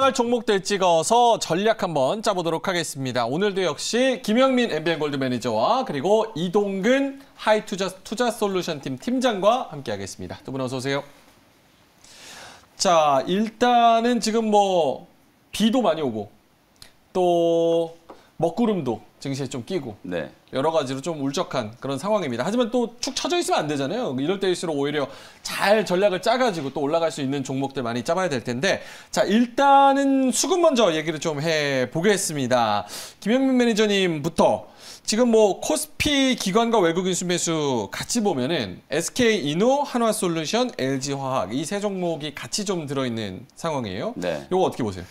집중할 종목들 찍어서 전략 한번 짜보도록 하겠습니다. 오늘도 역시 김영민 MBN 골드 매니저와 그리고 이동근 하이투자 솔루션 팀 팀장과 함께하겠습니다. 두 분 어서 오세요. 자, 일단은 지금 뭐 비도 많이 오고 또 먹구름도 증시에 좀 끼고 네. 여러 가지로 좀 울적한 그런 상황입니다. 하지만 또 축 처져 있으면 안 되잖아요. 이럴 때일수록 오히려 잘 전략을 짜가지고 또 올라갈 수 있는 종목들 많이 짜봐야 될 텐데, 자, 일단은 수급 먼저 얘기를 좀 해보겠습니다. 김영민 매니저님부터 지금 뭐 코스피 기관과 외국인 순매수 같이 보면은 SK이노, 한화솔루션, LG화학 이 세 종목이 같이 좀 들어있는 상황이에요. 네. 이거 어떻게 보세요?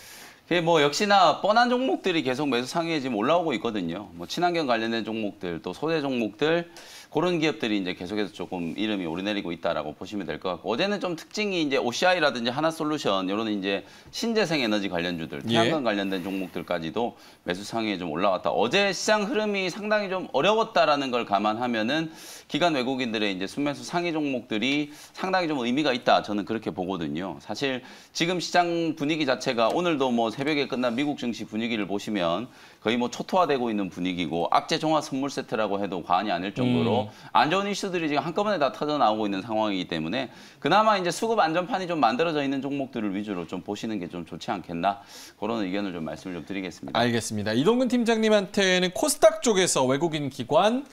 뭐 역시나 뻔한 종목들이 계속 매수 상위에 지금 올라오고 있거든요. 뭐 친환경 관련된 종목들, 또 소재 종목들, 그런 기업들이 이제 계속해서 조금 이름이 오르내리고 있다라고 보시면 될 것 같고, 어제는 좀 특징이 이제 OCI라든지 하나솔루션 이런 이제 신재생 에너지 관련주들, 태양광 관련된 종목들까지도 매수 상위에 좀 올라왔다. 어제 시장 흐름이 상당히 좀 어려웠다라는 걸 감안하면은 기관 외국인들의 이제 순매수 상위 종목들이 상당히 좀 의미가 있다. 저는 그렇게 보거든요. 사실 지금 시장 분위기 자체가 오늘도 뭐 새벽에 끝난 미국 증시 분위기를 보시면 거의 뭐 초토화되고 있는 분위기고, 악재 종합 선물 세트라고 해도 과언이 아닐 정도로 안 좋은 이슈들이 지금 한꺼번에 다 터져 나오고 있는 상황이기 때문에 그나마 이제 수급 안전판이 좀 만들어져 있는 종목들을 위주로 좀 보시는 게 좀 좋지 않겠나, 그런 의견을 좀 말씀을 좀 드리겠습니다. 알겠습니다. 이동근 팀장님한테는 코스닥 쪽에서 외국인 기관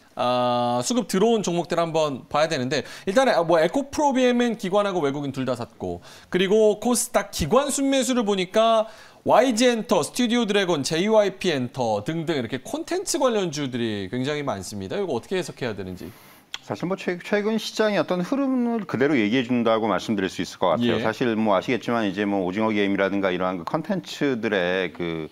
수급 들어온 종목들 한번 봐야 되는데, 일단은 뭐 에코프로비엠은 기관하고 외국인 둘 다 샀고, 그리고 코스닥 기관 순매수를 보니까 YG엔터, 스튜디오 드래곤, JYP엔터 등등 이렇게 콘텐츠 관련주들이 굉장히 많습니다. 이거 어떻게 해석해야 되는지. 사실 뭐 최근 시장의 어떤 흐름을 그대로 얘기해 준다고 말씀드릴 수 있을 것 같아요. 예. 사실 뭐 아시겠지만 이제 뭐 오징어 게임이라든가 이러한 그 콘텐츠들의 그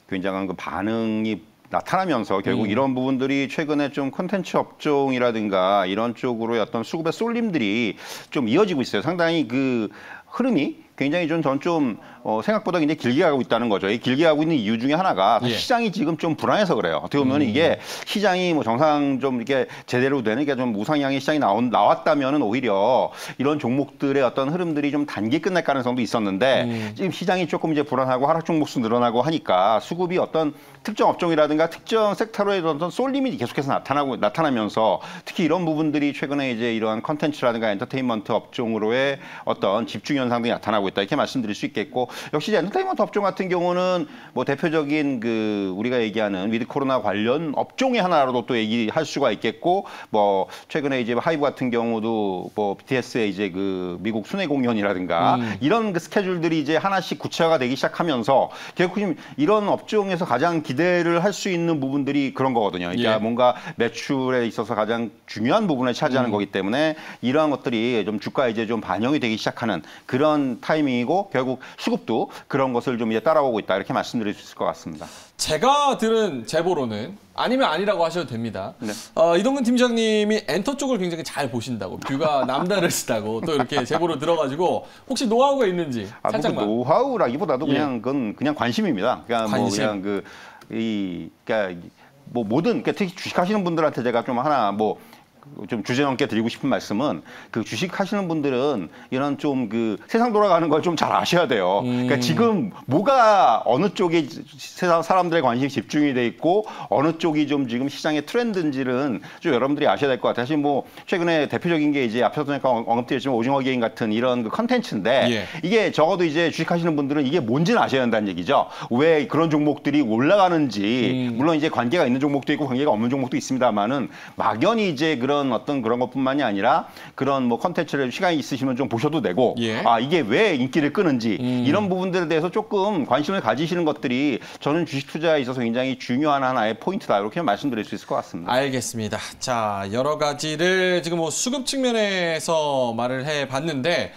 굉장한 그 반응이 나타나면서 결국 이런 부분들이 최근에 좀 콘텐츠 업종이라든가 이런 쪽으로의 어떤 수급의 쏠림들이 좀 이어지고 있어요. 상당히 그 흐름이 굉장히 전 좀 생각보다 굉장히 길게 가고 있다는 거죠. 이 길게 가고 있는 이유 중에 하나가 시장이 지금 좀 불안해서 그래요. 어떻게 보면 이게 시장이 뭐 정상 좀 이렇게 제대로 되는 게 좀 우상향의 시장이 나왔다면은 오히려 이런 종목들의 어떤 흐름들이 좀 단기 끝날 가능성도 있었는데 지금 시장이 조금 이제 불안하고 하락 종목수 늘어나고 하니까 수급이 어떤 특정 업종이라든가 특정 섹터로의 어떤 쏠림이 계속해서 나타나면서 특히 이런 부분들이 최근에 이제 이러한 컨텐츠라든가 엔터테인먼트 업종으로의 어떤 집중 현상들이 나타나고 있다, 이렇게 말씀드릴 수 있겠고, 역시 엔터테인먼트 업종 같은 경우는 뭐 대표적인 그 우리가 얘기하는 위드 코로나 관련 업종의 하나로도 또 얘기할 수가 있겠고, 뭐 최근에 이제 하이브 같은 경우도 뭐 BTS의 이제 그 미국 순회 공연이라든가 이런 그 스케줄들이 이제 하나씩 구체화가 되기 시작하면서 결국 지금 이런 업종에서 가장 기대를 할 수 있는 부분들이 그런 거거든요. 그러니까 뭔가 매출에 있어서 가장 중요한 부분을 차지하는 거기 때문에 이러한 것들이 좀 주가에 이제 좀 반영이 되기 시작하는 그런 타이밍이고, 결국 수급도 그런 것을 좀 이제 따라오고 있다, 이렇게 말씀드릴 수 있을 것 같습니다. 제가 들은 제보로는, 아니면 아니라고 하셔도 됩니다. 네. 이동근 팀장님이 엔터 쪽을 굉장히 잘 보신다고, 뷰가 남다르시다고 또 이렇게 제보를 들어가지고, 혹시 노하우가 있는지 살짝만. 뭐 노하우라기보다도 그냥 그건 그냥 관심입니다. 그러니까 관심. 뭐 그냥 그러니까 뭐 모든, 그러니까 특히 주식하시는 분들한테 제가 좀 하나 뭐 좀 주제넘게 드리고 싶은 말씀은, 그 주식 하시는 분들은 이런 좀 그 세상 돌아가는 걸 좀 잘 아셔야 돼요. 그러니까 지금 뭐가 어느 쪽에 세상 사람들의 관심이 집중이 돼 있고 어느 쪽이 좀 지금 시장의 트렌드인지는 좀 여러분들이 아셔야 될 것 같아요. 사실 뭐 최근에 대표적인 게 이제 앞서서 언급드렸지만 오징어 게임 같은 이런 그 컨텐츠인데, 이게 적어도 이제 주식하시는 분들은 이게 뭔지는 아셔야 한다는 얘기죠. 왜 그런 종목들이 올라가는지, 물론 이제 관계가 있는 종목도 있고 관계가 없는 종목도 있습니다만은 막연히 이제 그런 그런 것뿐만이 아니라 그런 뭐 컨텐츠를 시간이 있으시면 좀 보셔도 되고, 이게 왜 인기를 끄는지 이런 부분들에 대해서 조금 관심을 가지시는 것들이 저는 주식 투자에 있어서 굉장히 중요한 하나의 포인트다, 이렇게 말씀드릴 수 있을 것 같습니다. 알겠습니다. 자, 여러 가지를 지금 뭐 수급 측면에서 말을 해봤는데,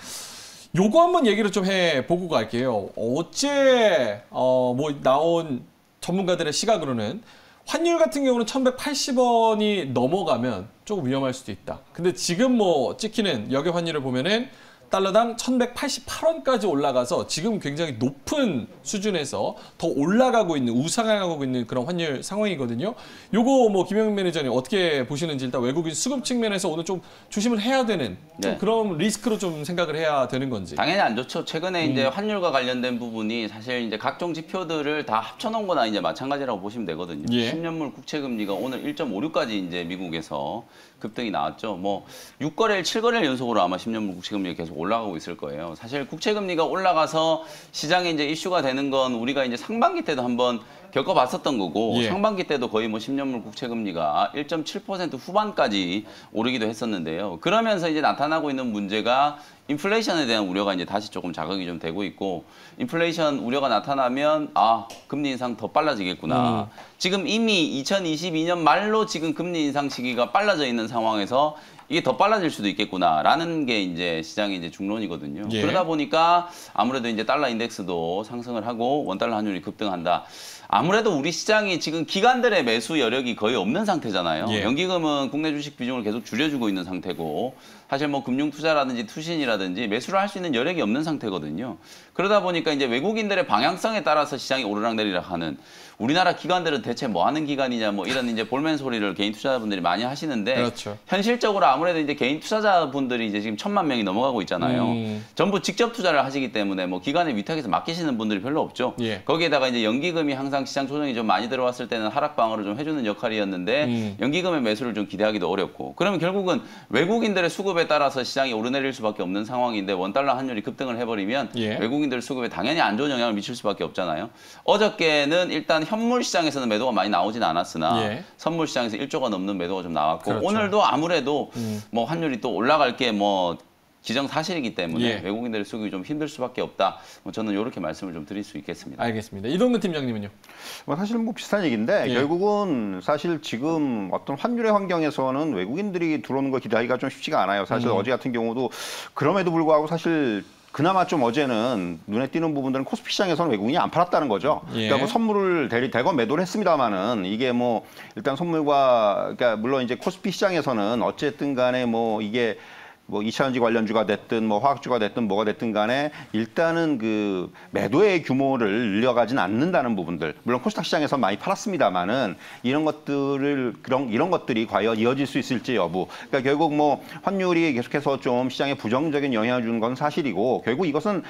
요거 한번 얘기를 좀 해보고 갈게요. 어제 뭐 나온 전문가들의 시각으로는 환율 같은 경우는 1180원이 넘어가면 조금 위험할 수도 있다. 근데 지금 뭐 찍히는 역의 환율을 보면은 달러당 1188원까지 올라가서 지금 굉장히 높은 수준에서 더 올라가고 있는, 우상향하고 있는 그런 환율 상황이거든요. 요거 뭐 김영민 매니저님 어떻게 보시는지, 일단 외국인 수급 측면에서 오늘 좀 조심을 해야 되는 좀 네. 그런 리스크로 좀 생각을 해야 되는 건지. 당연히 안 좋죠. 최근에 이제 환율과 관련된 부분이 사실 이제 각종 지표들을 다 합쳐놓은 거나 이제 마찬가지라고 보시면 되거든요. 예. 10년물 국채 금리가 오늘 1.56까지 이제 미국에서 급등이 나왔죠. 뭐 6거래일, 7거래일 연속으로 아마 10년물 국채 금리가 계속 올라가고 있을 거예요. 사실 국채 금리가 올라가서 시장에 이제 이슈가 되는 건 우리가 이제 상반기 때도 한번 겪어봤었던 거고, 예. 상반기 때도 거의 뭐 10년물 국채 금리가 1.7% 후반까지 오르기도 했었는데요. 그러면서 이제 나타나고 있는 문제가 인플레이션에 대한 우려가 이제 다시 조금 자극이 좀 되고 있고, 인플레이션 우려가 나타나면 금리 인상 더 빨라지겠구나. 지금 이미 2022년 말로 지금 금리 인상 시기가 빨라져 있는 상황에서 이게 더 빨라질 수도 있겠구나라는 게 이제 시장의 이제 중론이거든요. 예. 그러다 보니까 아무래도 이제 달러 인덱스도 상승을 하고 원달러 환율이 급등한다. 아무래도 우리 시장이 지금 기관들의 매수 여력이 거의 없는 상태잖아요. 예. 연기금은 국내 주식 비중을 계속 줄여주고 있는 상태고, 사실 뭐 금융 투자라든지 투신이라든지 매수를 할 수 있는 여력이 없는 상태거든요. 그러다 보니까 이제 외국인들의 방향성에 따라서 시장이 오르락내리락 하는, 우리나라 기관들은 대체 뭐 하는 기관이냐 뭐 이런 이제 볼멘 소리를 개인 투자자분들이 많이 하시는데, 그렇죠. 현실적으로 아무래도 이제 개인 투자자분들이 이제 지금 1,000만 명이 넘어가고 있잖아요. 전부 직접 투자를 하시기 때문에 뭐 기관의 위탁에서 맡기시는 분들이 별로 없죠. 예. 거기에다가 이제 연기금이 항상 시장 조정이 좀 많이 들어왔을 때는 하락 방어를 좀 해주는 역할이었는데 연기금의 매수를 좀 기대하기도 어렵고, 그러면 결국은 외국인들의 수급에 따라서 시장이 오르내릴 수밖에 없는 상황인데, 원달러 환율이 급등을 해버리면 예. 외국인들 수급에 당연히 안 좋은 영향을 미칠 수밖에 없잖아요. 어저께는 일단 현물 시장에서는 매도가 많이 나오진 않았으나 예. 선물 시장에서 1조가 넘는 매도가 좀 나왔고, 그렇죠. 오늘도 아무래도 뭐 환율이 또 올라갈 게 뭐 기정사실이기 때문에 예. 외국인들의 수급이 좀 힘들 수밖에 없다. 뭐 저는 이렇게 말씀을 좀 드릴 수 있겠습니다. 알겠습니다. 이동근 팀장님은요? 뭐 사실 뭐 비슷한 얘기인데 예. 결국은 사실 지금 어떤 환율의 환경에서는 외국인들이 들어오는 걸 기대하기가 좀 쉽지가 않아요. 사실 어제 같은 경우도 그럼에도 불구하고 사실 그나마 좀 어제는 눈에 띄는 부분들은 코스피 시장에서는 외국인이 안 팔았다는 거죠. 예. 그러니까 뭐 선물을 대거 매도를 했습니다만은 이게 뭐 일단 선물과, 그러니까 물론 이제 코스피 시장에서는 어쨌든 간에 뭐 이게 뭐 2차전지 관련주가 됐든 뭐 화학주가 됐든 뭐가 됐든 간에 일단은 그 매도의 규모를 늘려가진 않는다는 부분들, 물론 코스닥 시장에서 많이 팔았습니다만은 이런 것들이 과연 이어질 수 있을지 여부, 그러니까 결국 뭐 환율이 계속해서 좀 시장에 부정적인 영향을 주는 건 사실이고, 결국 이것은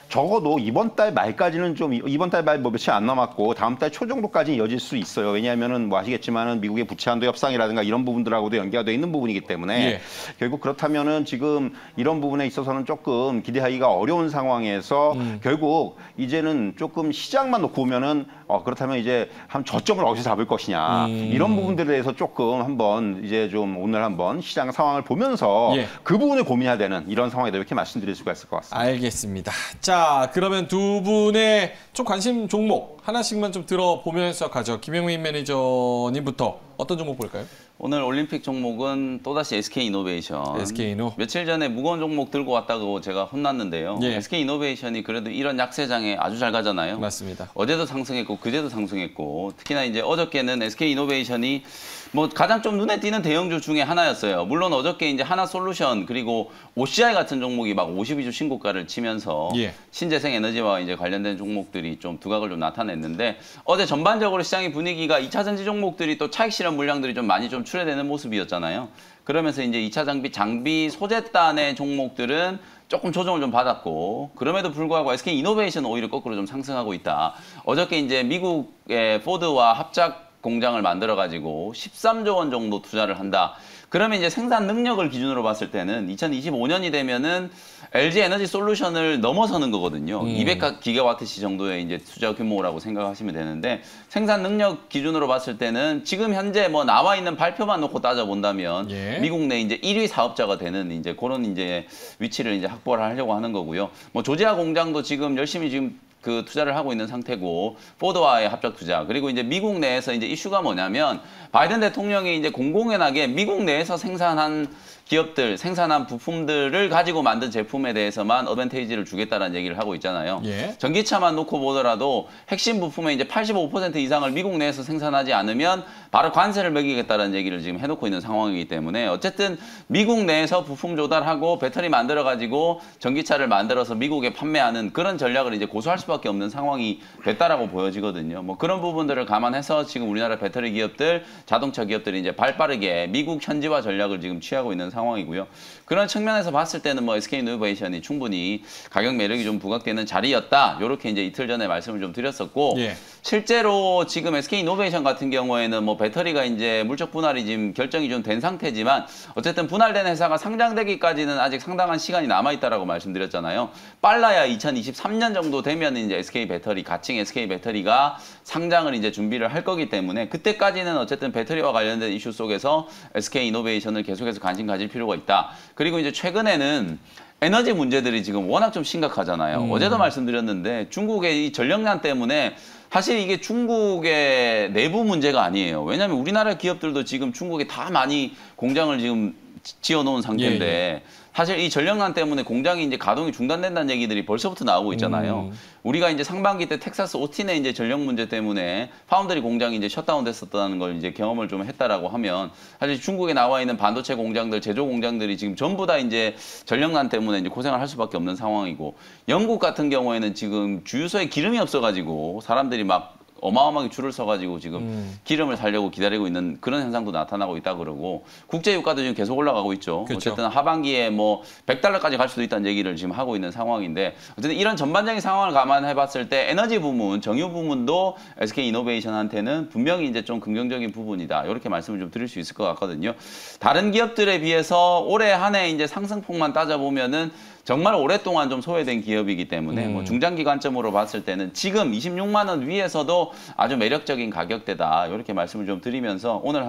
적어도 이번 달 말까지는 좀, 이번 달 말 뭐 며칠 안 남았고 다음 달 초 정도까지 이어질 수 있어요. 왜냐하면은 뭐 아시겠지만은 미국의 부채 한도 협상이라든가 이런 부분들하고도 연계가 돼 있는 부분이기 때문에 예. 결국 그렇다면은 지금 이런 부분에 있어서는 조금 기대하기가 어려운 상황에서 결국 이제는 조금 시장만 놓고 보면은 그렇다면 이제 한 저점을 어디서 잡을 것이냐 이런 부분들에 대해서 조금 한번 이제 좀 오늘 한번 시장 상황을 보면서 예. 그 부분을 고민해야 되는 이런 상황이다, 이렇게 말씀드릴 수가 있을 것 같습니다. 알겠습니다. 자, 그러면 두 분의 좀 관심 종목 하나씩만 좀 들어보면서 가죠. 김영민 매니저님부터 어떤 종목 볼까요? 오늘 올림픽 종목은 또다시 SK이노베이션. SK이노. 며칠 전에 무거운 종목 들고 왔다고 제가 혼났는데요. 예. SK이노베이션이 그래도 이런 약세장에 아주 잘 가잖아요. 맞습니다. 어제도 상승했고 그제도 상승했고, 특히나 이제 어저께는 SK이노베이션이 뭐 가장 좀 눈에 띄는 대형주 중에 하나였어요. 물론 어저께 이제 하나솔루션 그리고 OCI 같은 종목이 막 52주 신고가를 치면서 예. 신재생 에너지와 이제 관련된 종목들이 좀 두각을 좀 나타냈는데, 어제 전반적으로 시장의 분위기가 2차 전지 종목들이 또 차익 실현 물량들이 좀 많이 좀 출회되는 모습이었잖아요. 그러면서 이제 2차 장비 소재단의 종목들은 조금 조정을 좀 받았고, 그럼에도 불구하고 SK이노베이션은 오히려 거꾸로 좀 상승하고 있다. 어저께 이제 미국의 포드와 합작 공장을 만들어가지고 13조 원 정도 투자를 한다. 그러면 이제 생산 능력을 기준으로 봤을 때는 2025년이 되면은 LG 에너지 솔루션을 넘어서는 거거든요. 200기가와트시 정도의 이제 투자 규모라고 생각하시면 되는데, 생산 능력 기준으로 봤을 때는 지금 현재 뭐 나와 있는 발표만 놓고 따져본다면 예. 미국 내 이제 1위 사업자가 되는 이제 그런 이제 위치를 이제 확보를 하려고 하는 거고요. 뭐 조지아 공장도 지금 열심히 지금 그 투자를 하고 있는 상태고 포드와의 합작 투자 그리고 이제 미국 내에서 이제 이슈가 뭐냐면 바이든 대통령이 이제 공공연하게 미국 내에서 생산한 기업들 생산한 부품들을 가지고 만든 제품에 대해서만 어드밴테이지를 주겠다라는 얘기를 하고 있잖아요. 예. 전기차만 놓고 보더라도 핵심 부품의 이제 85% 이상을 미국 내에서 생산하지 않으면 바로 관세를 매기겠다라는 얘기를 지금 해놓고 있는 상황이기 때문에 어쨌든 미국 내에서 부품 조달하고 배터리 만들어 가지고 전기차를 만들어서 미국에 판매하는 그런 전략을 이제 고수할 수밖에 없는 상황이 됐다라고 보여지거든요. 뭐 그런 부분들을 감안해서 지금 우리나라 배터리 기업들, 자동차 기업들이 이제 발빠르게 미국 현지화 전략을 지금 취하고 있는 상황이고요. 그런 측면에서 봤을 때는 뭐 SK이노베이션이 충분히 가격 매력이 좀 부각되는 자리였다. 이렇게 이제 이틀 전에 말씀을 좀 드렸었고 예. 실제로 지금 SK이노베이션 같은 경우에는 뭐 배터리가 이제 물적 분할이 지금 결정이 좀 된 상태지만 어쨌든 분할된 회사가 상장되기까지는 아직 상당한 시간이 남아 있다라고 말씀드렸잖아요. 빨라야 2023년 정도 되면 이제 SK 배터리 가칭 SK 배터리가 상장을 이제 준비를 할 거기 때문에 그때까지는 어쨌든 배터리와 관련된 이슈 속에서 SK이노베이션을 계속해서 관심 가질 필요가 있다. 그리고 이제 최근에는 에너지 문제들이 지금 워낙 좀 심각하잖아요. 어제도 말씀드렸는데 중국의 이 전력난 때문에 사실 이게 중국의 내부 문제가 아니에요. 왜냐하면 우리나라 기업들도 지금 중국에 다 많이 공장을 지금 지어놓은 상태인데 예. 사실 이 전력난 때문에 공장이 이제 가동이 중단된다는 얘기들이 벌써부터 나오고 있잖아요. 우리가 이제 상반기 때 텍사스 오틴의 이제 전력 문제 때문에 파운드리 공장이 이제 셧다운 됐었다는 걸 이제 경험을 좀 했다라고 하면 사실 중국에 나와 있는 반도체 공장들, 제조 공장들이 지금 전부 다 이제 전력난 때문에 이제 고생을 할 수밖에 없는 상황이고 영국 같은 경우에는 지금 주유소에 기름이 없어가지고 사람들이 막 어마어마하게 줄을 서가지고 지금 기름을 사려고 기다리고 있는 그런 현상도 나타나고 있다 그러고 국제 유가도 지금 계속 올라가고 있죠. 그렇죠. 어쨌든 하반기에 뭐 100달러까지 갈 수도 있다는 얘기를 지금 하고 있는 상황인데 어쨌든 이런 전반적인 상황을 감안해봤을 때 에너지 부문, 정유 부문도 SK이노베이션한테는 분명히 이제 좀 긍정적인 부분이다. 이렇게 말씀을 좀 드릴 수 있을 것 같거든요. 다른 기업들에 비해서 올해 한 해 이제 상승폭만 따져보면은 정말 오랫동안 좀 소외된 기업이기 때문에 뭐 중장기 관점으로 봤을 때는 지금 26만 원 위에서도 아주 매력적인 가격대다. 이렇게 말씀을 좀 드리면서 오늘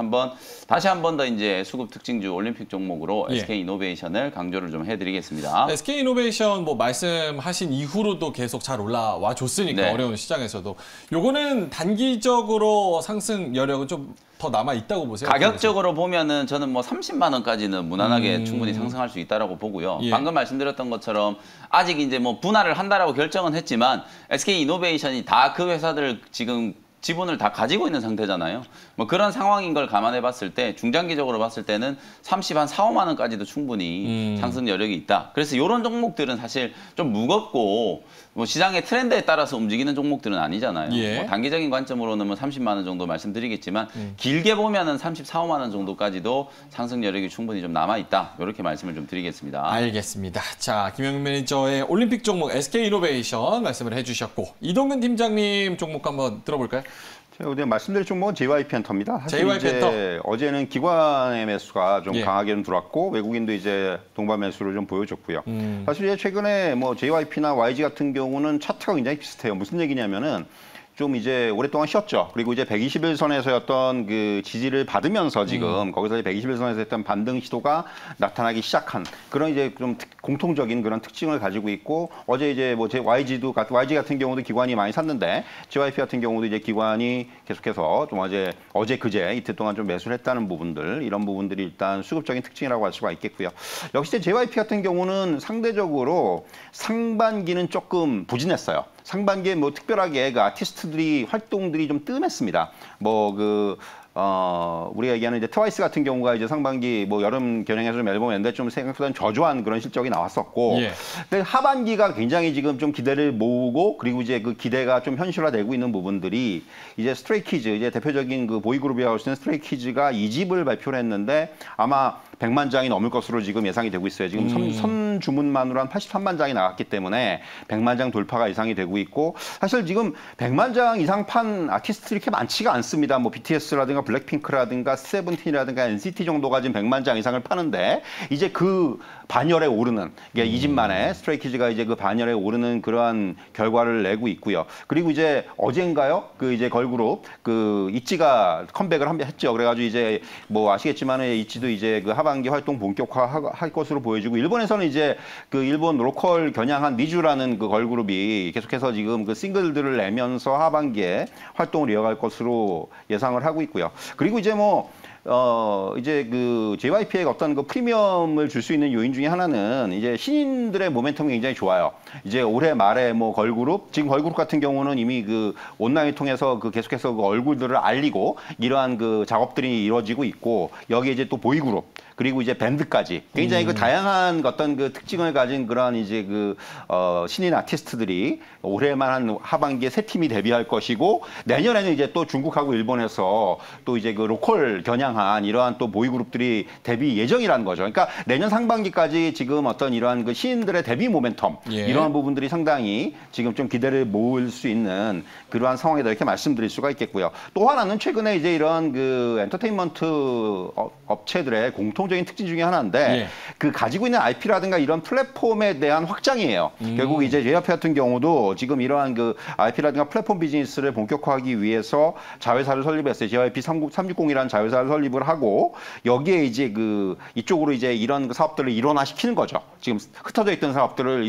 다시 한 번 더 이제 수급 특징주 올림픽 종목으로 예. SK이노베이션을 강조를 좀 해드리겠습니다. SK이노베이션 뭐 말씀하신 이후로도 계속 잘 올라와 줬으니까 네. 어려운 시장에서도 요거는 단기적으로 상승 여력은 좀 더 남아 있다고 보세요? 가격적으로 보면은 저는 뭐 30만 원까지는 무난하게 충분히 상승할 수 있다라고 보고요. 예. 방금 말씀드렸던 것처럼 아직 이제 뭐 분할을 한다라고 결정은 했지만 SK이노베이션이 다 그 회사들 지금 지분을 다 가지고 있는 상태잖아요. 뭐 그런 상황인 걸 감안해 봤을 때 중장기적으로 봤을 때는 4, 5만 원까지도 충분히 상승 여력이 있다. 그래서 이런 종목들은 사실 좀 무겁고 뭐 시장의 트렌드에 따라서 움직이는 종목들은 아니잖아요. 예. 뭐 단기적인 관점으로는 뭐 30만 원 정도 말씀드리겠지만 길게 보면은 34, 5만 원 정도까지도 상승 여력이 충분히 좀 남아 있다. 이렇게 말씀을 좀 드리겠습니다. 알겠습니다. 자, 김영민 매니저의 올림픽 종목 SK이노베이션 말씀을 해주셨고 이동근 팀장님 종목 한번 들어볼까요? 제가 오늘 말씀드릴 종목은 JYP 엔터입니다. 사실 JYP 이제 엔터. 어제는 기관의 매수가 좀 예. 강하게 좀 들어왔고 외국인도 이제 동반 매수를 좀 보여줬고요. 사실 이제 최근에 뭐 JYP나 YG 같은 경우는 차트가 굉장히 비슷해요. 무슨 얘기냐면은 좀 이제 오랫동안 쉬었죠. 그리고 이제 121선에서였던 그 지지를 받으면서 지금 거기서 121선에서 했던 반등 시도가 나타나기 시작한 그런 이제 좀 공통적인 그런 특징을 가지고 있고 어제 이제 뭐 YG 같은 경우도 기관이 많이 샀는데 JYP 같은 경우도 이제 기관이 계속해서 좀 어제 그제 이틀 동안 좀 매수를 했다는 부분들 이런 부분들이 일단 수급적인 특징이라고 할 수가 있겠고요. 역시 이제 JYP 같은 경우는 상대적으로 상반기는 조금 부진했어요. 상반기에 뭐 특별하게 그 아티스트들이 활동들이 좀 뜸했습니다. 우리가 얘기하는 이제 트와이스 같은 경우가 이제 상반기 뭐 여름 겨냥해서 좀 앨범 냈는데 좀 생각보다는 저조한 그런 실적이 나왔었고, 예. 근데 하반기가 굉장히 지금 좀 기대를 모으고 그리고 이제 그 기대가 좀 현실화되고 있는 부분들이 이제 스트레이키즈 이제 대표적인 그 보이그룹이라고 할 수 있는 스트레이키즈가 2집을 발표를 했는데 아마 100만 장이 넘을 것으로 지금 예상이 되고 있어요. 지금 선 주문만으로 한 83만 장이 나왔기 때문에 100만 장 돌파가 예상이 되고 있고 사실 지금 100만 장 이상 판 아티스트들이 이렇게 많지가 않습니다. 뭐 BTS라든가 블랙핑크라든가 세븐틴이라든가 NCT 정도가 지금 100만 장 이상을 파는데 이제 그 반열에 오르는 그러니까 2집 만에 스트레이키즈가 이제 그 반열에 오르는 그러한 결과를 내고 있고요. 그리고 이제 어젠가요? 그 이제 걸그룹 그 있지가 컴백을 했죠. 그래가지고 이제 뭐 아시겠지만은 있지도 이제 그 하반기 하반기 활동 본격화할 것으로 보여지고 일본에서는 이제 그 일본 로컬 겨냥한 니주라는 그 걸그룹이 계속해서 지금 그 싱글들을 내면서 하반기에 활동을 이어갈 것으로 예상을 하고 있고요. 그리고 이제 이제 그 JYP의 어떤 그 프리미엄을 줄 수 있는 요인 중에 하나는 이제 신인들의 모멘텀이 굉장히 좋아요. 이제 올해 말에 뭐 걸그룹, 지금 걸그룹 같은 경우는 이미 그 온라인을 통해서 그 계속해서 그 얼굴들을 알리고 이러한 그 작업들이 이루어지고 있고 여기에 이제 또 보이그룹 그리고 이제 밴드까지 굉장히 그 다양한 어떤 그 특징을 가진 그런 이제 그 신인 아티스트들이 올해만 한 하반기에 세 팀이 데뷔할 것이고 내년에는 이제 또 중국하고 일본에서 또 이제 그 로컬 겨냥한 이러한 또 보이그룹들이 데뷔 예정이라는 거죠. 그러니까 내년 상반기까지 지금 어떤 이러한 그 신인들의 데뷔 모멘텀 이러한 부분들이 상당히 지금 좀 기대를 모을 수 있는 그러한 상황이다 이렇게 말씀드릴 수가 있겠고요. 또 하나는 최근에 이제 이런 그 엔터테인먼트 업체들의 공통적인 특징 중에 하나인데 그 가지고 있는 IP라든가 이런 플랫폼에 대한 확장이에요. 결국 이제 JYP 같은 경우도 지금 이러한 그 IP라든가 플랫폼 비즈니스를 본격화하기 위해서 자회사를 설립했어요. JYP 360이라는 자회사를 설립을 하고 여기에 이제 그 이쪽으로 이제 이런 그 사업들을 일원화시키는 거죠. 지금 흩어져 있던 사업들을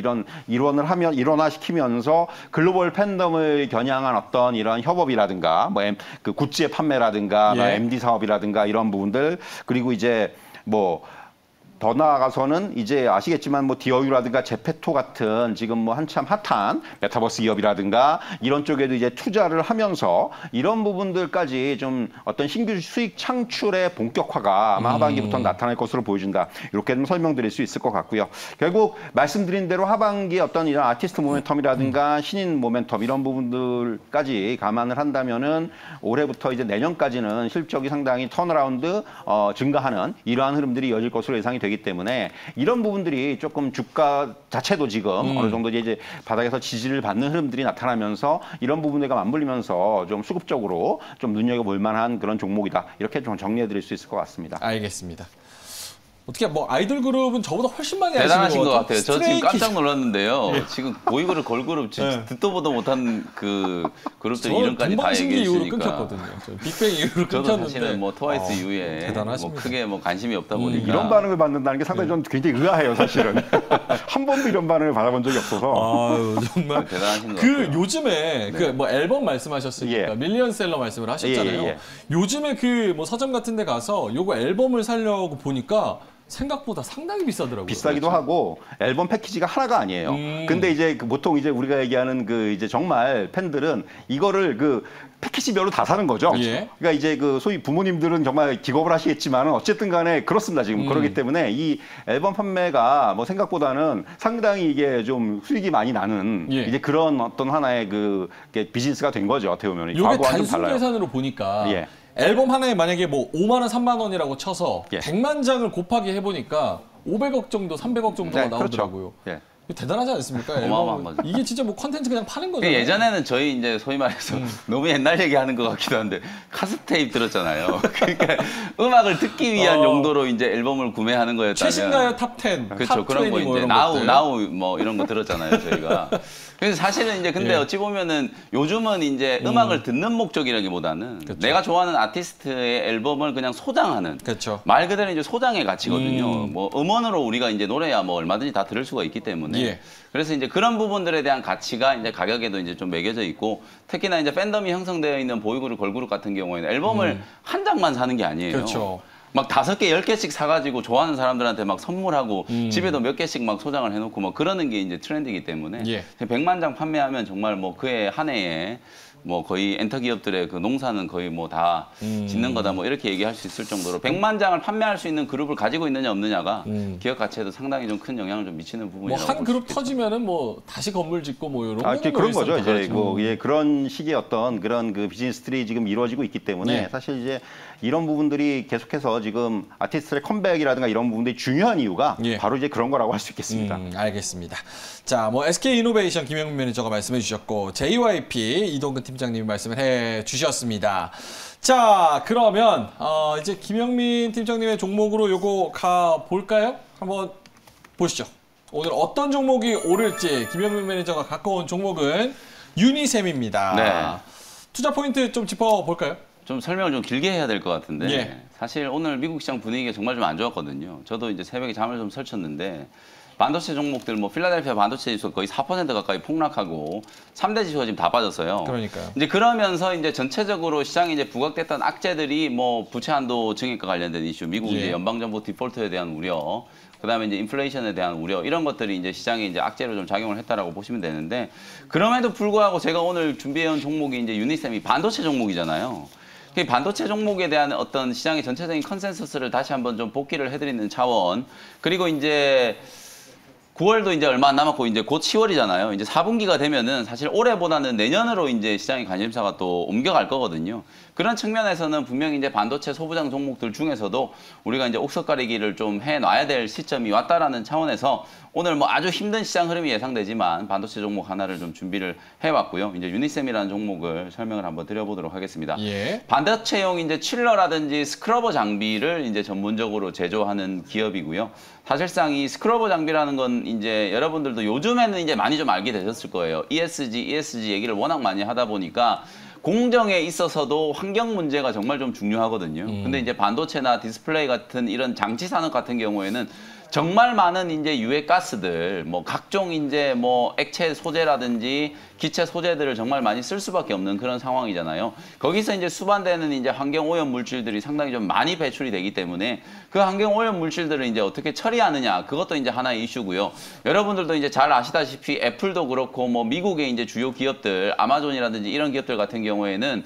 일원화시키면서 글로벌 팬덤을 겨냥한 어떤 이런 협업이라든가 뭐 그 굿즈의 판매라든가 MD 사업이라든가 이런 부분들 그리고 이제 뭐 더 나아가서는 이제 아시겠지만 뭐 디어유라든가 제페토 같은 지금 뭐 한참 핫한 메타버스 기업이라든가 이런 쪽에도 이제 투자를 하면서 이런 부분들까지 좀 어떤 신규 수익 창출의 본격화가 아마 하반기부터 나타날 것으로 보여준다. 이렇게 좀 설명드릴 수 있을 것 같고요. 결국 말씀드린 대로 하반기 어떤 이런 아티스트 모멘텀이라든가 신인 모멘텀 이런 부분들까지 감안을 한다면은 올해부터 이제 내년까지는 실적이 상당히 턴어라운드 증가하는 이러한 흐름들이 이어질 것으로 예상이 되기 때문에 이런 부분들이 조금 주가 자체도 지금 어느 정도 이제 바닥에서 지지를 받는 흐름들이 나타나면서 이런 부분들과 맞물리면서 좀 수급적으로 좀 눈여겨볼 만한 그런 종목이다. 이렇게 좀 정리해드릴 수 있을 것 같습니다. 알겠습니다. 어떻게 뭐 아이돌 그룹은 저보다 훨씬 많이 대단하신 것 같아요. 저 지금 스트레이키즈. 깜짝 놀랐는데요. 지금 보이그룹, 걸그룹 듣도 보도 못한 그 그룹들 이름까지 다 얘기해 이후로 주시니까. 끊겼거든요. 빅뱅 이후로 저도 끊겼는데. 사실은 뭐 트와이스 이후에 대단하십니다. 뭐 크게 뭐 관심이 없다 보니까 이런 반응을 받는다는 게 상당히 좀 굉장히 의아해요, 사실은. 한 번도 이런 반응을 받아본 적이 없어서. 아유, 정말. 대단하신 것 그 같아요. 요즘에 그 뭐 앨범 말씀하셨으니까 밀리언셀러 말씀을 하셨잖아요. 요즘에 그 뭐 서점 같은 데 가서 요거 앨범을 사려고 보니까 생각보다 상당히 비싸더라고요. 비싸기도 하고 앨범 패키지가 하나가 아니에요. 근데 이제 그 보통 이제 우리가 얘기하는 그 이제 정말 팬들은 이거를 그 패키지별로 다 사는 거죠. 그러니까 이제 그 소위 부모님들은 정말 기겁을 하시겠지만 어쨌든 간에 그렇습니다. 지금 그렇기 때문에 이 앨범 판매가 뭐 생각보다는 상당히 이게 좀 수익이 많이 나는 이제 그런 어떤 하나의 그 비즈니스가 된 거죠. 어떻게 보면. 이게 단순 계산으로 보니까 앨범 하나에 만약에 뭐 5만 원, 3만 원이라고 쳐서 100만 장을 곱하기 해보니까 500억 정도, 300억 정도가 나오더라고요. 대단하지 않습니까? 어마어마한 거죠. 이게 진짜 뭐 컨텐츠 그냥 파는 거잖아요. 예전에는 저희 이제 소위 말해서 너무 옛날 얘기하는 것 같기도 한데 카세트테이프 들었잖아요. 그러니까 음악을 듣기 위한 용도로 이제 앨범을 구매하는 거였다면 최신가요 탑 10, 그렇죠. 탑 그런 20, 거 이제 이런 나우 뭐 이런 거 들었잖아요, 저희가. 그래서 사실은 이제 근데 어찌 보면은 요즘은 이제 음악을 듣는 목적이라기보다는 내가 좋아하는 아티스트의 앨범을 그냥 소장하는 말 그대로 이제 소장의 가치거든요. 뭐 음원으로 우리가 이제 노래야 뭐 얼마든지 다 들을 수가 있기 때문에 그래서 이제 그런 부분들에 대한 가치가 이제 가격에도 이제 좀 매겨져 있고 특히나 이제 팬덤이 형성되어 있는 보이그룹, 걸그룹 같은 경우에는 앨범을 한 장만 사는 게 아니에요. 막 5개, 10개씩 사가지고 좋아하는 사람들한테 막 선물하고 집에도 몇 개씩 막 소장을 해놓고 막 그러는 게 이제 트렌드이기 때문에 100만 장 판매하면 정말 뭐 그해 한 해에 뭐 거의 엔터 기업들의 그 농사는 거의 뭐 다 짓는 거다 뭐 이렇게 얘기할 수 있을 정도로 100만 장을 판매할 수 있는 그룹을 가지고 있느냐 없느냐가 기업 가치에도 상당히 좀 큰 영향을 좀 미치는 부분이라고 뭐 한 그룹 터지면은 뭐 다시 건물 짓고 뭐 이런 그런 거죠. 이제 그런 식의 어떤 그런 그 비즈니스들이 지금 이루어지고 있기 때문에 사실 이제 이런 부분들이 계속해서 지금 아티스트의 컴백이라든가 이런 부분들이 중요한 이유가 바로 이제 그런 거라고 할 수 있겠습니다. 알겠습니다. 자, 뭐 SK이노베이션 김영민 매니저가 말씀해 주셨고 JYP 이동근 팀장님이 말씀을 해 주셨습니다. 자, 그러면 이제 김영민 팀장님의 종목으로 요거 가 볼까요? 한번 보시죠. 오늘 어떤 종목이 오를지 김영민 매니저가 갖고 온 종목은 유니셈입니다. 투자 포인트 좀 짚어볼까요? 좀 설명을 좀 길게 해야 될 것 같은데 예. 사실 오늘 미국 시장 분위기가 정말 좀 안 좋았거든요. 저도 이제 새벽에 잠을 좀 설쳤는데 반도체 종목들 뭐 필라델피아 반도체 지수 거의 4% 가까이 폭락하고 3대 지수가 지금 다 빠졌어요. 그러니까요. 이제 그러면서 이제 전체적으로 시장에 이제 부각됐던 악재들이 뭐 부채 한도 증액과 관련된 이슈, 미국 예. 이제 연방정부 디폴트에 대한 우려, 그다음에 이제 인플레이션에 대한 우려 이런 것들이 이제 시장에 이제 악재로 좀 작용을 했다라고 보시면 되는데 그럼에도 불구하고 제가 오늘 준비해온 종목이 이제 유니셈이 반도체 종목이잖아요. 그 반도체 종목에 대한 어떤 시장의 전체적인 컨센서스를 다시 한번 좀 복기를 해드리는 차원 그리고 이제 9월도 이제 얼마 안 남았고 이제 곧 10월이잖아요. 이제 4분기가 되면은 사실 올해보다는 내년으로 이제 시장의 관심사가 또 옮겨갈 거거든요. 그런 측면에서는 분명히 이제 반도체 소부장 종목들 중에서도 우리가 이제 옥석 가리기를 좀 해놔야 될 시점이 왔다라는 차원에서 오늘 뭐 아주 힘든 시장 흐름이 예상되지만 반도체 종목 하나를 좀 준비를 해왔고요. 이제 유니셈이라는 종목을 설명을 한번 드려보도록 하겠습니다. 예. 반도체용 이제 칠러라든지 스크러버 장비를 이제 전문적으로 제조하는 기업이고요. 사실상 이 스크러버 장비라는 건 이제 여러분들도 요즘에는 이제 많이 좀 알게 되셨을 거예요. ESG 얘기를 워낙 많이 하다 보니까 공정에 있어서도 환경 문제가 정말 좀 중요하거든요. 근데 이제 반도체나 디스플레이 같은 이런 장치 산업 같은 경우에는 정말 많은 이제 유해 가스들, 뭐 각종 이제 뭐 액체 소재라든지 기체 소재들을 정말 많이 쓸 수밖에 없는 그런 상황이잖아요. 거기서 이제 수반되는 이제 환경 오염 물질들이 상당히 좀 많이 배출이 되기 때문에 그 환경 오염 물질들을 이제 어떻게 처리하느냐 그것도 이제 하나의 이슈고요. 여러분들도 이제 잘 아시다시피 애플도 그렇고 뭐 미국의 이제 주요 기업들, 아마존이라든지 이런 기업들 같은 경우에는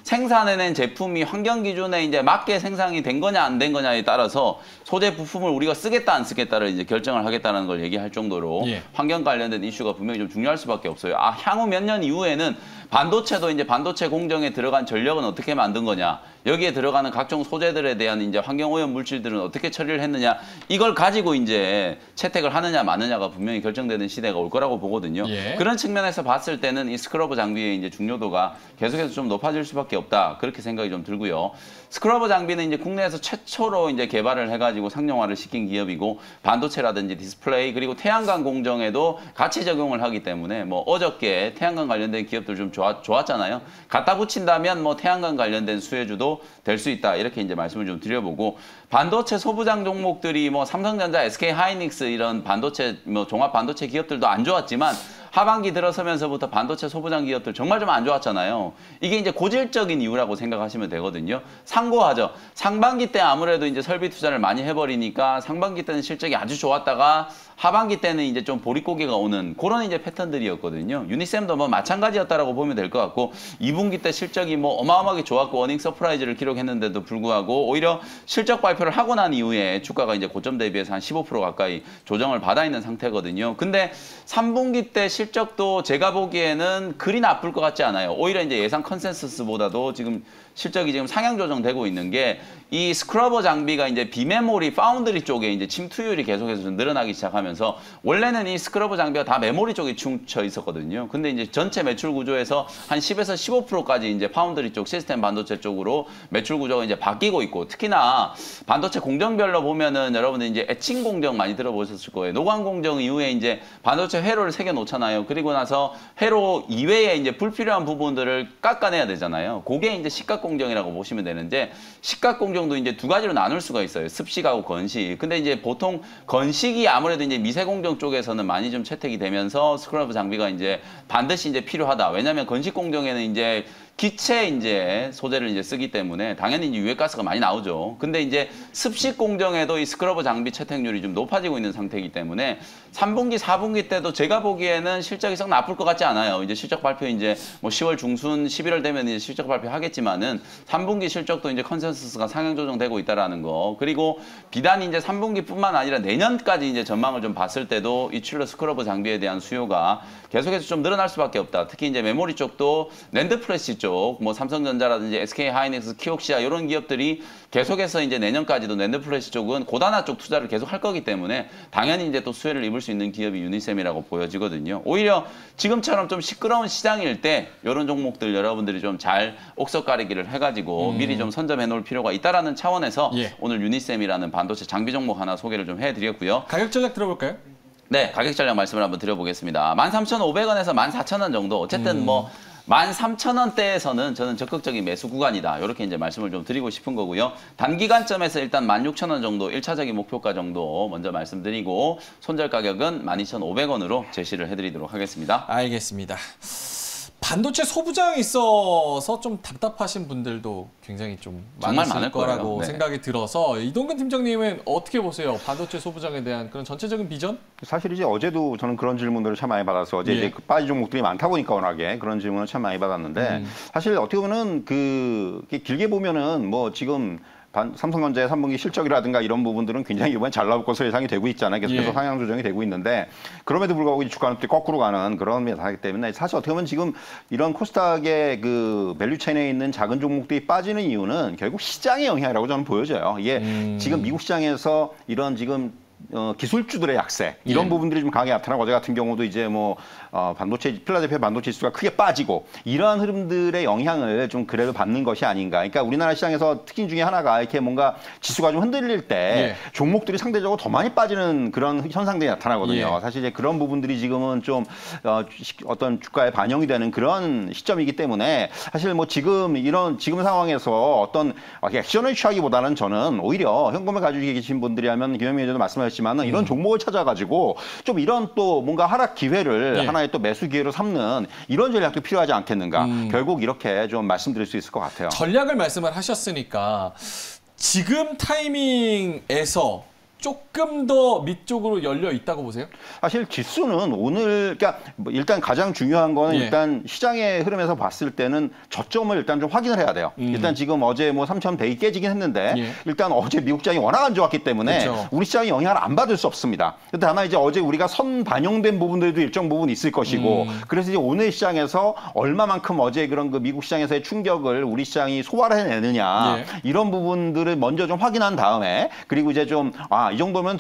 생산해낸 제품이 환경 기준에 이제 맞게 생산이 된 거냐 안 된 거냐에 따라서 소재 부품을 우리가 쓰겠다 안 쓰겠다를 이제 결정을 하겠다는 걸 얘기할 정도로 예. 환경 관련된 이슈가 분명히 좀 중요할 수밖에 없어요. 아, 향후 몇 년 이후에는 반도체도 이제 반도체 공정에 들어간 전력은 어떻게 만든 거냐, 여기에 들어가는 각종 소재들에 대한 이제 환경 오염 물질들은 어떻게 처리를 했느냐, 이걸 가지고 이제 채택을 하느냐 마느냐가 분명히 결정되는 시대가 올 거라고 보거든요. 예. 그런 측면에서 봤을 때는 이 스크러버 장비의 이제 중요도가 계속해서 좀 높아질 수밖에 없다. 그렇게 생각이 좀 들고요. 스크러버 장비는 이제 국내에서 최초로 이제 개발을 해가지고 상용화를 시킨 기업이고 반도체라든지 디스플레이 그리고 태양광 공정에도 같이 적용을 하기 때문에 뭐 어저께 태양광 관련된 기업들 좀 좋았잖아요. 갖다 붙인다면 뭐 태양광 관련된 수혜주도 될 수 있다. 이렇게 이제 말씀을 좀 드려보고 반도체 소부장 종목들이 뭐 삼성전자, SK 하이닉스 이런 반도체 뭐 종합 반도체 기업들도 안 좋았지만 하반기 들어서면서부터 반도체 소부장 기업들 정말 좀 안 좋았잖아요. 이게 이제 고질적인 이유라고 생각하시면 되거든요. 상고하죠. 상반기 때 아무래도 이제 설비 투자를 많이 해버리니까 상반기 때는 실적이 아주 좋았다가 하반기 때는 이제 좀 보릿고개가 오는 그런 이제 패턴들이었거든요. 유니셈도 뭐 마찬가지였다라고 보면 될 것 같고 2분기 때 실적이 뭐 어마어마하게 좋았고 어닝 서프라이즈를 기록했는데도 불구하고 오히려 실적 발표를 하고 난 이후에 주가가 이제 고점 대비해서 한 15% 가까이 조정을 받아 있는 상태거든요. 근데 3분기 때 실적도 제가 보기에는 그리 나쁠 것 같지 않아요. 오히려 이제 예상 컨센서스보다도 지금 실적이 지금 상향 조정되고 있는 게 이 스크러버 장비가 이제 비메모리 파운드리 쪽에 이제 침투율이 계속해서 좀 늘어나기 시작하면서 원래는 이 스크러버 장비가 다 메모리 쪽에 충쳐 있었거든요. 근데 이제 전체 매출 구조에서 한 10에서 15%까지 이제 파운드리 쪽 시스템 반도체 쪽으로 매출 구조가 이제 바뀌고 있고 특히나 반도체 공정별로 보면은 여러분들 이제 애칭 공정 많이 들어보셨을 거예요. 노광 공정 이후에 이제 반도체 회로를 새겨 놓잖아요. 그리고 나서 회로 이외에 이제 불필요한 부분들을 깎아내야 되잖아요. 그게 이제 식각 공정이라고 보시면 되는데 식각 공정도 이제 두 가지로 나눌 수가 있어요. 습식하고 건식. 근데 이제 보통 건식이 아무래도 이제 미세 공정 쪽에서는 많이 좀 채택이 되면서 스크러버 장비가 이제 반드시 이제 필요하다. 왜냐하면 건식 공정에는 이제 기체 이제 소재를 이제 쓰기 때문에 당연히 이제 유해가스가 많이 나오죠. 근데 이제 습식 공정에도 이 스크러버 장비 채택률이 좀 높아지고 있는 상태이기 때문에 3분기, 4분기 때도 제가 보기에는 실적이 썩 나쁠 것 같지 않아요. 이제 실적 발표 이제 뭐 10월 중순, 11월 되면 이제 실적 발표 하겠지만은 3분기 실적도 이제 컨센서스가 상향 조정되고 있다라는 거. 그리고 비단 이제 3분기뿐만 아니라 내년까지 이제 전망을 좀 봤을 때도 이 칠러 스크러버 장비에 대한 수요가 계속해서 좀 늘어날 수밖에 없다. 특히 이제 메모리 쪽도 낸드 플래시 쪽, 뭐 삼성전자라든지 SK 하이닉스, 키옥시아 이런 기업들이 계속해서 이제 내년까지도 낸드 플래시 쪽은 고단화 쪽 투자를 계속 할 거기 때문에 당연히 이제 또 수혜를 입을 수 있는 기업이 유니셈이라고 보여지거든요. 오히려 지금처럼 좀 시끄러운 시장일 때 이런 종목들 여러분들이 좀 잘 옥석 가리기를 해가지고 미리 좀 선점해 놓을 필요가 있다라는 차원에서 예. 오늘 유니셈이라는 반도체 장비 종목 하나 소개를 좀 해드렸고요. 가격 전략 들어볼까요? 네, 가격 전략 말씀을 한번 드려보겠습니다. 13,500원에서 14,000원 정도. 어쨌든 뭐 13,000원대에서는 저는 적극적인 매수 구간이다. 이렇게 이제 말씀을 좀 드리고 싶은 거고요. 단기관점에서 일단 16,000원 정도 1차적인 목표가 정도 먼저 말씀드리고 손절 가격은 12,500원으로 제시를 해드리도록 하겠습니다. 알겠습니다. 반도체 소부장이 있어서 좀 답답하신 분들도 굉장히 좀 정말 많을 많을 거라고 거예요. 네. 생각이 들어서 이동근 팀장님은 어떻게 보세요? 반도체 소부장에 대한 그런 전체적인 비전? 사실 이제 어제도 저는 그런 질문들을 참 많이 받아서 어제 예. 이제 그 빠진 종목들이 많다 보니까 워낙에 그런 질문을 참 많이 받았는데 사실 어떻게 보면은 길게 보면은 뭐 지금 삼성전자의 3분기 실적이라든가 이런 부분들은 굉장히 이번에 잘 나올 것으로 예상이 되고 있잖아요. 계속해서 예. 상향 조정이 되고 있는데 그럼에도 불구하고 이 주가는 또 거꾸로 가는 그런 면이기 때문에 사실 어떻게 보면 지금 이런 코스닥의 그 밸류체인에 있는 작은 종목들이 빠지는 이유는 결국 시장의 영향이라고 저는 보여져요. 이게 지금 미국 시장에서 이런 지금 기술주들의 약세 이런 예. 부분들이 좀 강하게 나타나고 어제 같은 경우도 이제 뭐 필라델피아 반도체 지수가 크게 빠지고 이러한 흐름들의 영향을 좀 그래도 받는 것이 아닌가. 그러니까 우리나라 시장에서 특징 중에 하나가 이렇게 뭔가 지수가 좀 흔들릴 때 예. 종목들이 상대적으로 더 많이 빠지는 그런 현상들이 나타나거든요. 예. 사실 이제 그런 부분들이 지금은 좀 어떤 주가에 반영이 되는 그런 시점이기 때문에 사실 뭐 지금 상황에서 어떤 액션을 취하기보다는 저는 오히려 현금을 가지고 계신 분들이라면 김현민 의원도 말씀하셨지만 이런 종목을 찾아가지고 좀 이런 또 뭔가 하락 기회를 예. 하나의 또 매수 기회로 삼는 이런 전략도 필요하지 않겠는가. 결국 이렇게 좀 말씀드릴 수 있을 것 같아요. 전략을 말씀을 하셨으니까 지금 타이밍에서 조금 더 밑쪽으로 열려 있다고 보세요? 사실 지수는 오늘 그러니까 뭐 일단 가장 중요한 거는 예. 일단 시장의 흐름에서 봤을 때는 저점을 일단 좀 확인을 해야 돼요. 일단 지금 어제 뭐 3,100이 깨지긴 했는데 예. 일단 어제 미국 시장이 워낙 안 좋았기 때문에 그렇죠. 우리 시장이 영향을 안 받을 수 없습니다. 근데 다만 이제 어제 우리가 선 반영된 부분들도 일정 부분 있을 것이고 그래서 이제 오늘 시장에서 얼마만큼 어제 그런 그 미국 시장에서의 충격을 우리 시장이 소화를 해내느냐 예. 이런 부분들을 먼저 좀 확인한 다음에 그리고 이제 좀 이 정도면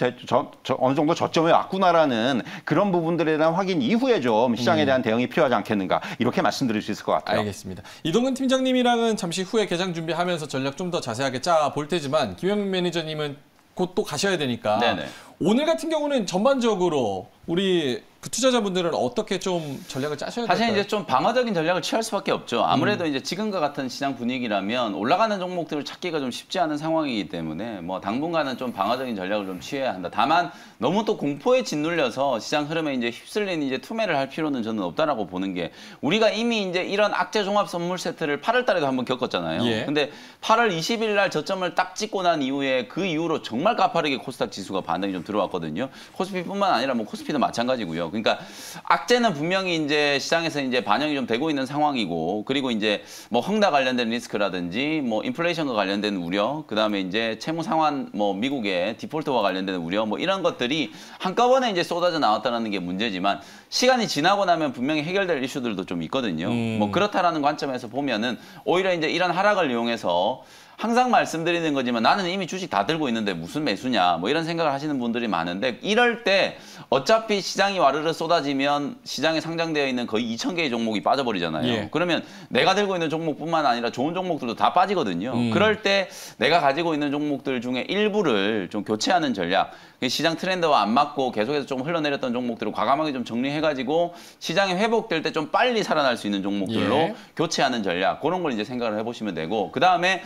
어느 정도 저점에 왔구나라는 그런 부분들에 대한 확인 이후에 좀 시장에 대한 대응이 필요하지 않겠는가 이렇게 말씀드릴 수 있을 것 같아요. 알겠습니다. 이동근 팀장님이랑은 잠시 후에 개장 준비하면서 전략 좀 더 자세하게 짜 볼 테지만 김영민 매니저님은 곧 또 가셔야 되니까 네네. 오늘 같은 경우는 전반적으로 우리 그 투자자분들은 어떻게 좀 전략을 짜셔야 될까요? 사실 이제 좀 방어적인 전략을 취할 수밖에 없죠. 아무래도 이제 지금과 같은 시장 분위기라면 올라가는 종목들을 찾기가 좀 쉽지 않은 상황이기 때문에 뭐 당분간은 좀 방어적인 전략을 좀 취해야 한다. 다만 너무 또 공포에 짓눌려서 시장 흐름에 이제 휩쓸린 이제 투매를 할 필요는 저는 없다라고 보는 게 우리가 이미 이제 이런 악재 종합 선물 세트를 8월 달에도 한번 겪었잖아요. 예. 근데 8월 20일 날 저점을 딱 찍고 난 이후에 그 이후로 정말 가파르게 코스닥 지수가 반등이 좀 들어왔거든요. 코스피뿐만 아니라 뭐 코스피도 마찬가지고요. 그러니까 악재는 분명히 이제 시장에서 이제 반영이 좀 되고 있는 상황이고 그리고 이제 뭐 헝다 관련된 리스크라든지 뭐 인플레이션과 관련된 우려, 그다음에 이제 채무 상환 뭐 미국의 디폴트와 관련된 우려 뭐 이런 것들이 한꺼번에 이제 쏟아져 나왔다는 게 문제지만 시간이 지나고 나면 분명히 해결될 이슈들도 좀 있거든요. 뭐 그렇다라는 관점에서 보면은 오히려 이제 이런 하락을 이용해서 항상 말씀드리는 거지만 나는 이미 주식 다 들고 있는데 무슨 매수냐 뭐 이런 생각을 하시는 분들이 많은데 이럴 때 어차피 시장이 와르르 쏟아지면 시장에 상장되어 있는 거의 2,000개의 종목이 빠져버리잖아요. 예. 그러면 내가 들고 있는 종목뿐만 아니라 좋은 종목들도 다 빠지거든요. 그럴 때 내가 가지고 있는 종목들 중에 일부를 좀 교체하는 전략, 시장 트렌드와 안 맞고 계속해서 좀 흘러내렸던 종목들을 과감하게 좀 정리해가지고 시장이 회복될 때 좀 빨리 살아날 수 있는 종목들로 예. 교체하는 전략, 그런 걸 이제 생각을 해보시면 되고, 그 다음에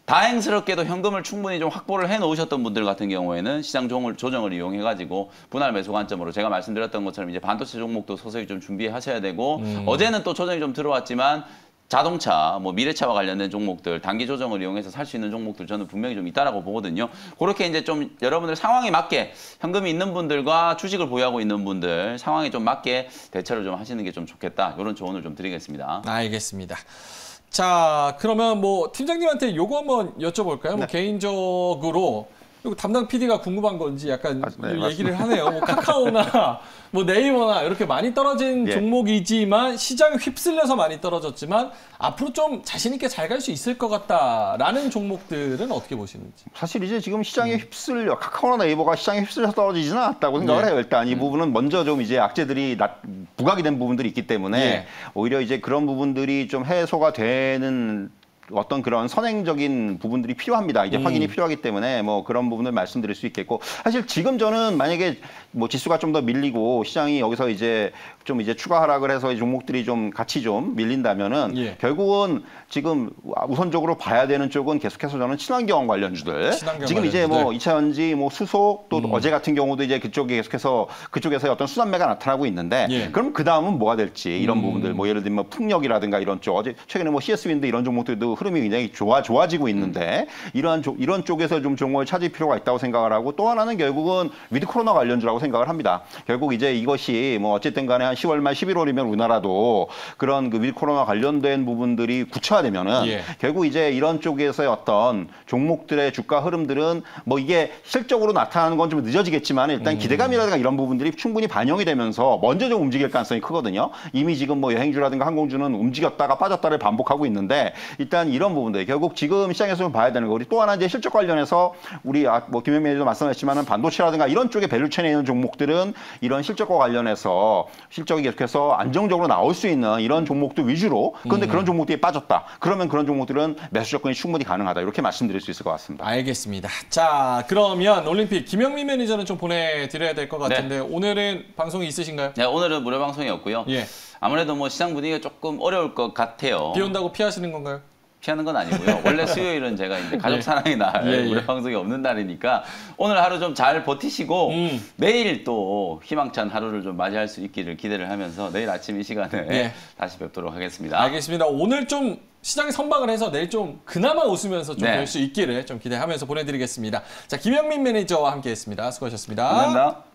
다행스럽게도 현금을 충분히 좀 확보를 해놓으셨던 분들 같은 경우에는 시장 조정을 이용해가지고 분할 매수 관점으로 제가 말씀드렸던 것처럼 이제 반도체 종목도 서서히 좀 준비하셔야 되고 어제는 또 조정이 좀 들어왔지만 자동차, 뭐 미래차와 관련된 종목들, 단기 조정을 이용해서 살 수 있는 종목들 저는 분명히 좀 있다라고 보거든요. 그렇게 이제 좀 여러분들 상황에 맞게 현금이 있는 분들과 주식을 보유하고 있는 분들 상황에 좀 맞게 대처를 좀 하시는 게 좀 좋겠다. 이런 조언을 좀 드리겠습니다. 알겠습니다. 자, 그러면 뭐 팀장님한테 요거 한번 여쭤볼까요? 뭐 개인적으로 이거 담당 PD가 궁금한 건지 약간 얘기를 하네요. 뭐 카카오나 뭐 네이버나 이렇게 많이 떨어진 예. 종목이지만 시장에 휩쓸려서 많이 떨어졌지만 앞으로 좀 자신 있게 잘 갈 수 있을 것 같다라는 종목들은 어떻게 보시는지? 사실 이제 지금 시장에 휩쓸려 카카오나 네이버가 시장에 휩쓸려서 떨어지지는 않았다고 생각을 해요. 일단 이 부분은 먼저 좀 이제 악재들이 부각이 된 부분들이 있기 때문에 예. 오히려 이제 그런 부분들이 좀 해소가 되는 어떤 그런 선행적인 부분들이 필요합니다. 이제 확인이 필요하기 때문에 뭐 그런 부분을 말씀드릴 수 있겠고 사실 지금 저는 만약에 뭐 지수가 좀 더 밀리고 시장이 여기서 이제 좀 이제 추가 하락을 해서 이 종목들이 좀 같이 좀 밀린다면은 예. 결국은 지금 우선적으로 봐야 되는 쪽은 계속해서 저는 친환경 관련주들 친환경 지금 이제 뭐 관련주들. 2차전지 뭐 수소 또 어제 같은 경우도 이제 그쪽에 계속해서 그쪽에서 어떤 수단매가 나타나고 있는데 예. 그럼 그 다음은 뭐가 될지 이런 부분들 뭐 예를 들면 풍력이라든가 이런 쪽 어제 최근에 뭐 CS 윈드 이런 종목들도 흐름이 굉장히 좋아지고 있는데 이런 쪽에서 좀 종목을 찾을 필요가 있다고 생각을 하고 또 하나는 결국은 위드 코로나 관련주라고 생각을 합니다. 결국 이제 이것이 뭐 어쨌든 간에 한 10월 말 11월이면 우리나라도 그런 그 위드 코로나 관련된 부분들이 구체화되면은 예. 결국 이제 이런 쪽에서의 어떤 종목들의 주가 흐름들은 뭐 이게 실적으로 나타나는 건 좀 늦어지겠지만 일단 기대감이라든가 이런 부분들이 충분히 반영이 되면서 먼저 좀 움직일 가능성이 크거든요. 이미 지금 뭐 여행주라든가 항공주는 움직였다가 빠졌다를 반복하고 있는데 일단 이런 부분들 결국 지금 시장에서 좀 봐야 되는 거 우리 또 하나 이제 실적 관련해서 우리 뭐 김현미 매니저도 말씀하셨지만은 반도체라든가 이런 쪽에 밸류체인에 있는 종목들은 이런 실적과 관련해서 실적이 계속해서 안정적으로 나올 수 있는 이런 종목들 위주로 그런데 그런 종목들이 빠졌다. 그러면 그런 종목들은 매수 조건이 충분히 가능하다. 이렇게 말씀드릴 수 있을 것 같습니다. 알겠습니다. 자, 그러면 올림픽 김영민 매니저는 좀 보내드려야 될 것 같은데 오늘은 방송이 있으신가요? 네, 오늘은 무료 방송이었고요. 예. 아무래도 뭐 시장 분위기가 조금 어려울 것 같아요. 비 온다고 피하시는 건가요? 피하는 건 아니고요. 원래 수요일은 제가 이제 가족 사랑의 날 예, 예. 무료 방송이 없는 날이니까 오늘 하루 좀 잘 버티시고 내일 또 희망찬 하루를 좀 맞이할 수 있기를 기대를 하면서 내일 아침 이 시간에 예. 다시 뵙도록 하겠습니다. 알겠습니다. 오늘 좀 시장이 선방을 해서 내일 좀 그나마 웃으면서 좀 네. 뵐 수 있기를 좀 기대하면서 보내드리겠습니다. 자, 김영민 매니저와 함께했습니다. 수고하셨습니다. 감사합니다.